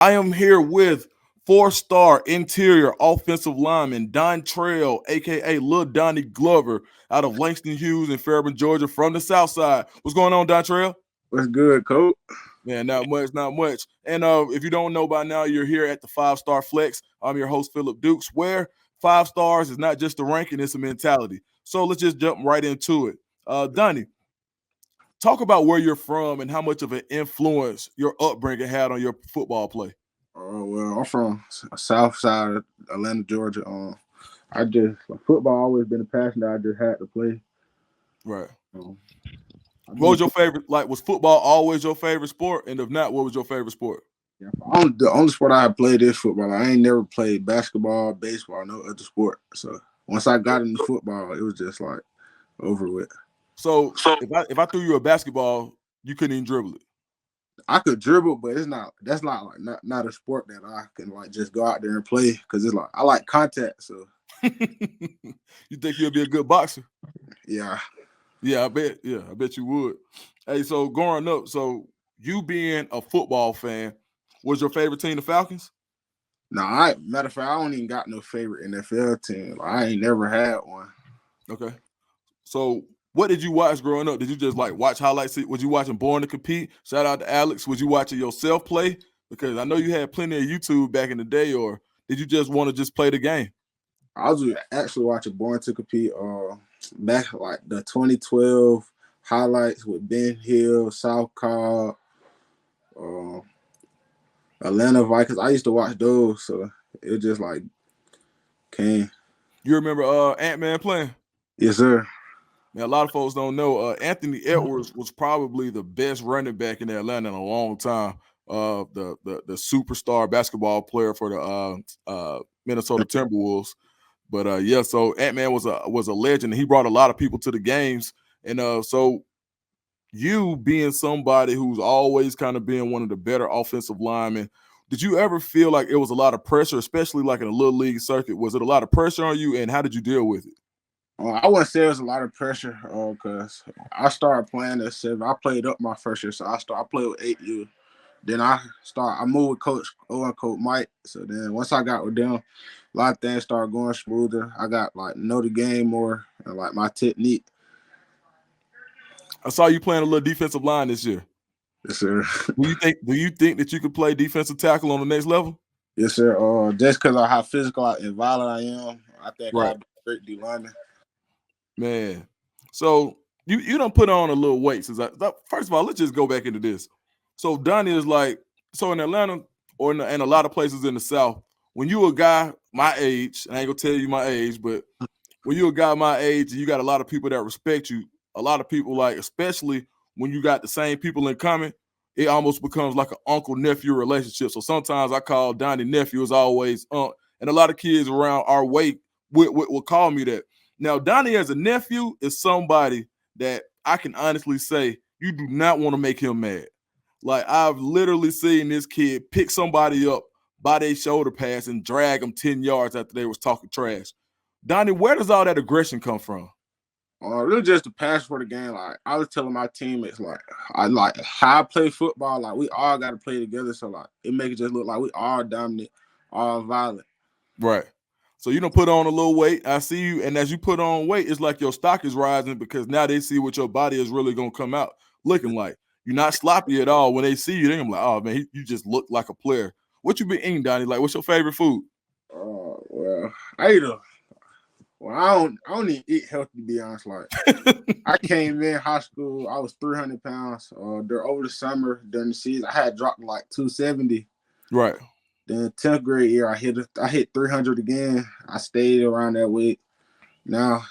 I am here with four-star interior offensive lineman Dontrell, aka Lil Donnie Glover, out of Langston Hughes in Fairburn, Georgia, from the South Side. What's going on, Dontrell? What's good, coach? Man, not much, not much. And if you don't know by now, you're here at the Five Star Flex. I'm your host, Philip Dukes, where 5 stars is not just a ranking, it's a mentality. So let's just jump right into it. Donnie, talk about where you're from and how much of an influence your upbringing had on your football play. Well, I'm from South Side of Atlanta, Georgia. I just football always been a passion that I just had to play. Right. Um, I What mean, was your favorite? Like, was football always your favorite sport? And if not, what was your favorite sport? yeah, the only sport I have played is football. I ain't never played basketball, baseball, no other sport. So once I got into football, it was just like over with. So if I threw you a basketball, you couldn't even dribble it. I could dribble, but it's not. That's not like not a sport that I can like just go out there and play because it's like I like contact. So You think you'll be a good boxer? yeah. Yeah, I bet. Yeah, I bet you would. Hey, so growing up, so you being a football fan, was your favorite team the Falcons? No, matter of fact, I don't even got no favorite NFL team. Like, I ain't never had one. Okay. So what did you watch growing up? Did you just like watch highlights? Was you watching Born to Compete? Shout out to Alex. Was you watching yourself play? Because I know you had plenty of YouTube back in the day, or did you just want to just play the game? I was actually watching Born to Compete back like the 2012 highlights with Ben Hill, South Cobb, uh, Atlanta Vikings. I used to watch those, so it just like came. You remember Ant-Man playing? Yes, sir. Man, a lot of folks don't know Anthony Edwards was probably the best running back in Atlanta in a long time. The superstar basketball player for the Minnesota Timberwolves. But yeah, so Ant-Man was a legend, and he brought a lot of people to the games. And so you being somebody who's always kind of been one of the better offensive linemen, did you ever feel like it was a lot of pressure, especially like in a little league circuit? Was it a lot of pressure on you, and how did you deal with it? I wouldn't say it was a lot of pressure because I started playing at 7. I played up my first year, so I played with 8U. Then I moved with Coach Mike. So then once I got with them, a lot of things started going smoother. I got like know the game more and like my technique. I saw you playing a little defensive line this year. Yes, sir. Do you think that you could play defensive tackle on the next level? Yes, sir. Just because of how physical and violent I am, I think Right. I'll be a great D lineman. Man. So you don't put on a little weight first of all, let's just go back into this. So Donnie is like, so in Atlanta or in a lot of places in the South, when you a guy my age, I ain't gonna tell you my age, but when you a guy my age and you got a lot of people that respect you, a lot of people like, especially when you got the same people in common, it almost becomes like an uncle-nephew relationship. So sometimes I call Donnie nephew as always, and a lot of kids around our way will call me that. Now, Donnie as a nephew is somebody that I can honestly say you do not want to make him mad. Like, I've literally seen this kid pick somebody up by their shoulder pads and drag them 10 yards after they was talking trash. Donnie, where does all that aggression come from? Really just the passion for the game. Like I was telling my teammates, like I like how I play football. Like we all got to play together. So like it makes it just look like we all dominant, all violent. Right. So you don't put on a little weight. I see you, and as you put on weight, it's like your stock is rising because now they see what your body is really gonna come out looking like. You're not sloppy at all. When they see you, they're gonna be like, "Oh man, you just look like a player." What you been eating, Donnie? Like, what's your favorite food? Well, I eat I don't even eat healthy to be honest. Like I came in high school, I was 300 pounds. Over the summer during the season, I had dropped like 270. Right. Then 10th grade year, I hit 300 again. I stayed around that weight. Now,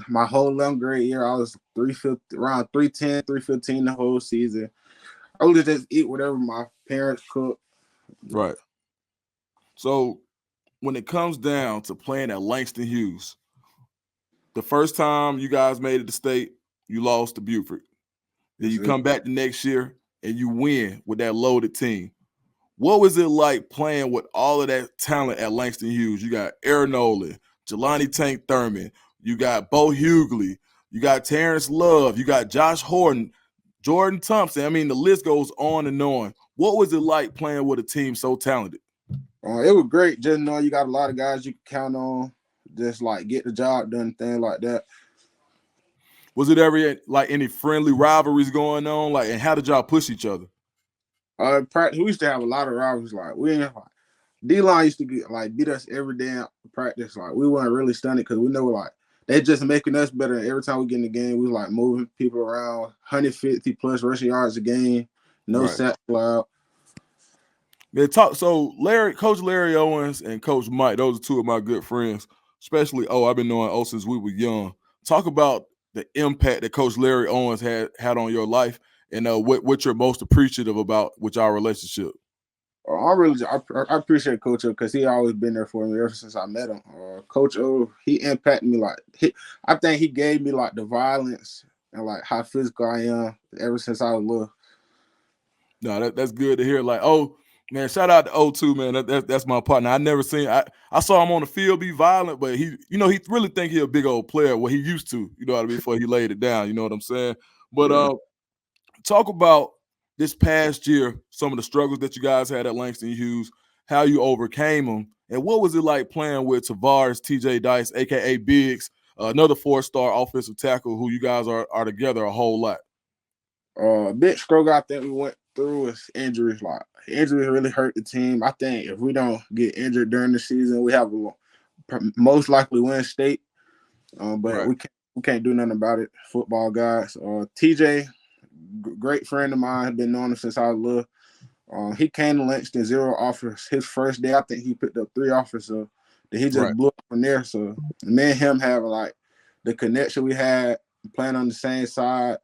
my whole 11th grade year, I was 350, around 310, 315 the whole season. I would just eat whatever my parents cook. Right. So when it comes down to playing at Langston Hughes, the first time you guys made it to state, you lost to Buford. Then you come back the next year and you win with that loaded team. What was it like playing with all of that talent at Langston Hughes? You got Aaron Nolan, Jelani Tank Thurman, you got Bo Hughley, you got Terrence Love, you got Josh Horton, Jordan Thompson. I mean, the list goes on and on. What was it like playing with a team so talented? It was great. Just knowing you got a lot of guys you can count on, just like get the job done, things like that. Was it ever like any friendly rivalries going on? Like, and how did y'all push each other? Practice, we used to have a lot of rivalries. Like we ain't like D-line used to get like beat us every day in practice. Like we weren't really stunned because we know like they just making us better. Every time we get in the game, we like moving people around, 150 plus rushing yards a game, no Right. sack allowed. They so Coach Larry Owens and Coach Mike, those are two of my good friends. Especially, I've been knowing since we were young. Talk about the impact that Coach Larry Owens had on your life, and what you're most appreciative about with our relationship. I appreciate Coach O because he always been there for me ever since I met him. Coach O, he impacted me I think he gave me like the violence and like how physical I am ever since I was little. No, that's good to hear. Like, man, shout out to O2, man. That's my partner. I saw him on the field be violent, but he really think he a big old player. What he used to, you know what I mean, before he laid it down. You know what I'm saying? But Yeah. talk about this past year, some of the struggles that you guys had at Langston Hughes, how you overcame them, and what was it like playing with Tavares, TJ Dice, aka Biggs, another 4-star offensive tackle who you guys are together a whole lot. Big struggle I think we went through is injuries. Like injuries really hurt the team. I think if we don't get injured during the season, we have most likely win state. But Right. we can't do nothing about it. Football guys. TJ, great friend of mine, been knowing him since I was little. He came to Langston, 0 offers. His first day, I think he picked up 3 offers. So then he just Right. blew up from there. So me and him have like the connection we had playing on the same side.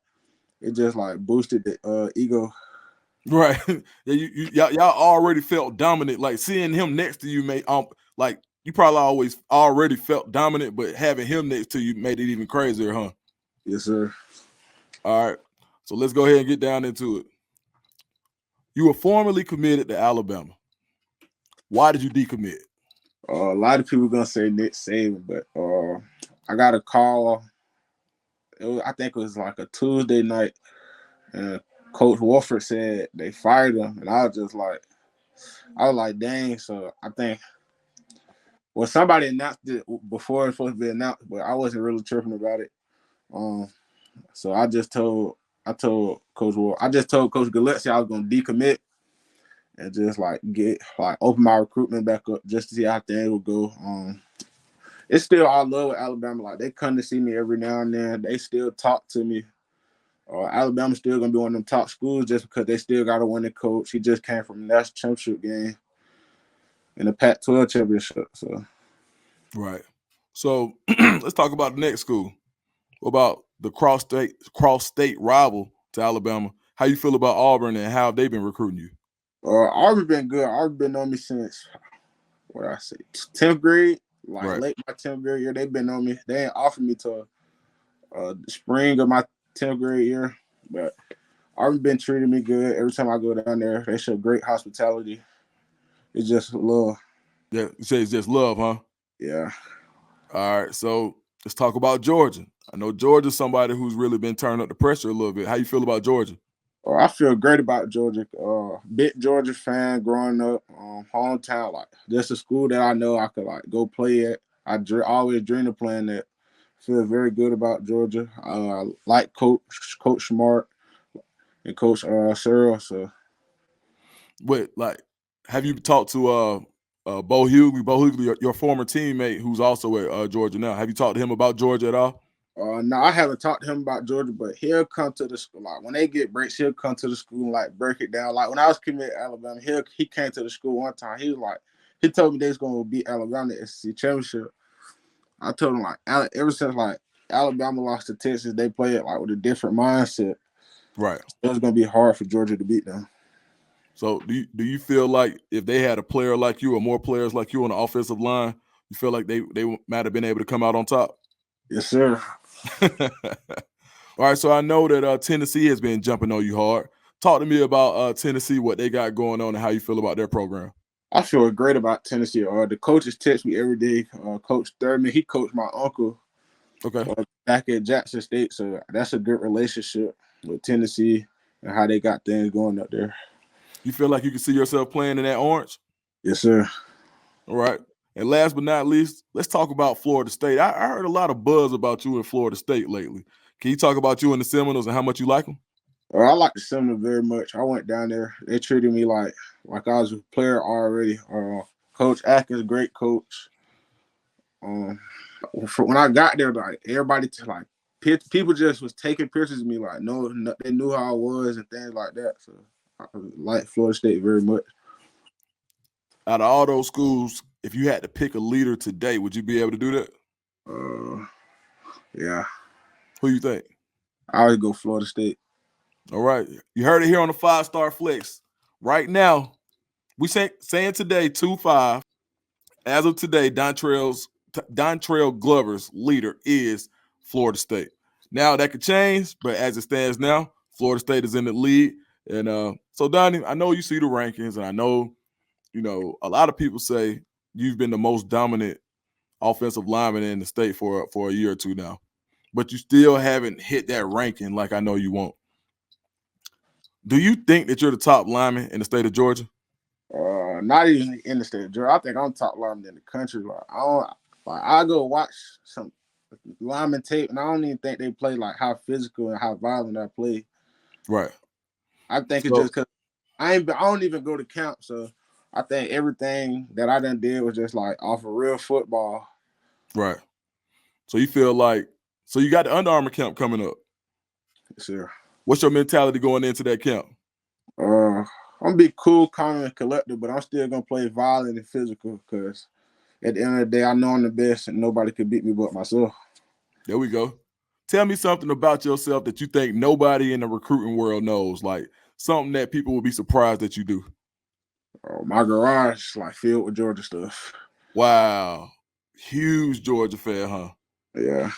It just like boosted the ego. Right. Yeah, y'all already felt dominant. Like seeing him next to you like you probably always already felt dominant, but having him next to you made it even crazier, huh? Yes, sir. All right. So let's go ahead and get down into it. You were formerly committed to Alabama. Why did you decommit? A lot of people gonna say Nick Saban, but I got a call. I think it was like a Tuesday night, and Coach Wolford said they fired him, and I was like, dang. So I think somebody announced it before it was supposed to be announced, but I wasn't really tripping about it. So I told Coach Wolf, I just told Coach Gillespie I was gonna decommit and just open my recruitment back up just to see how things would go. It's still all love with Alabama. Like they come to see me every now and then. They still talk to me. Alabama's still gonna be one of them top schools just because they still got a winning coach. He just came from a national championship game and a Pac-12 championship. So Right. So let's talk about the next school. What about the cross-state rival to Alabama? How you feel about Auburn and how they've been recruiting you? Auburn been good. Auburn been on me since 10th grade. Like Right. late my 10th grade year, they've been on me. They ain't offered me till spring of my 10th grade year, but Auburn been treating me good. Every time I go down there, they show great hospitality. It's just love. Yeah, you say it's just love, huh? Yeah. All right, so let's talk about Georgia. I know Georgia's somebody who's really been turning up the pressure a little bit. How you feel about Georgia? I feel great about Georgia. Big Georgia fan growing up, hometown. Like just a school that I know I could like go play at. Always dreamed of playing at. Feel very good about Georgia. Like Coach Smart and Coach Searle. So But like, have you talked to Bo Hughley? Bo Hughley, your former teammate, who's also at Georgia now. Have you talked to him about Georgia at all? no, I haven't talked to him about Georgia, but he'll come to the school. Like when they get breaks, he'll come to the school and like break it down. Like when I was committed to Alabama, he came to the school one time. He told me they was gonna beat Alabama in the SEC championship. I told him like ever since like Alabama lost to Texas, they play it like with a different mindset. Right. It was gonna be hard for Georgia to beat them. So do you feel like if they had a player like you or more players like you on the offensive line, you feel like they might have been able to come out on top? Yes, sir. All right, so I know that Tennessee has been jumping on you hard. Talk to me about Tennessee, what they got going on, and how you feel about their program. I feel great about Tennessee. The coaches text me every day. Coach Thurman, he coached my uncle Okay. back at Jackson State, so that's a good relationship with Tennessee and how they got things going up there. You feel like you can see yourself playing in that orange? Yes, sir. All right. And last but not least, let's talk about Florida State. I heard a lot of buzz about you in Florida State lately. Can you talk about you and the Seminoles and how much you like them? I like the Seminoles very much. I went down there. They treated me like I was a player already. Coach Atkins, great coach. When I got there, like everybody, people just was taking pictures of me, like no, they knew how I was and things like that. So I like Florida State very much. Out of all those schools, if you had to pick a leader today, would you be able to do that? Yeah. Who you think? I would go Florida State. All right. You heard it here on the 5-Star Flex. Right now, we saying today 2-5. As of today, Dontrell Glover's leader is Florida State. Now that could change, but as it stands now, Florida State is in the lead. And so Donnie, I know you see the rankings, and I know, a lot of people say you've been the most dominant offensive lineman in the state for a year or two now, but you still haven't hit that ranking like I know you want. Do you think that you're the top lineman in the state of Georgia? Not even in the state of Georgia. I think I'm top lineman in the country. I go watch some lineman tape, and I don't even think they play like how physical and how violent I play. Right. I think it's just because I don't even go to camp, so I think everything that I done did was just like off of real football. Right. So you feel like, so you got the Under Armour camp coming up. Yes, sir. What's your mentality going into that camp? I'm gonna be cool, calm, and collected, but I'm still gonna play violent and physical because at the end of the day, I know I'm the best and nobody could beat me but myself. There we go. Tell me something about yourself that you think nobody in the recruiting world knows, like something that people would be surprised that you do. My garage is like filled with Georgia stuff. Wow. Huge Georgia fan, huh? Yeah.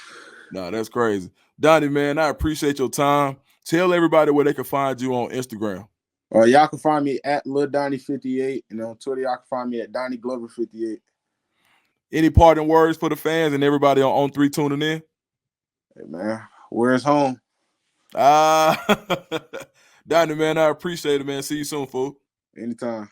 No, that's crazy. Donnie, man, I appreciate your time. Tell everybody where they can find you on Instagram. Y'all can find me at Lil Donnie58, and on Twitter, y'all can find me at Donnie Glover58. Any parting words for the fans and everybody on 3 tuning in? Hey, man, where's home? Donnie, man, I appreciate it, man. See you soon, fool. Anytime.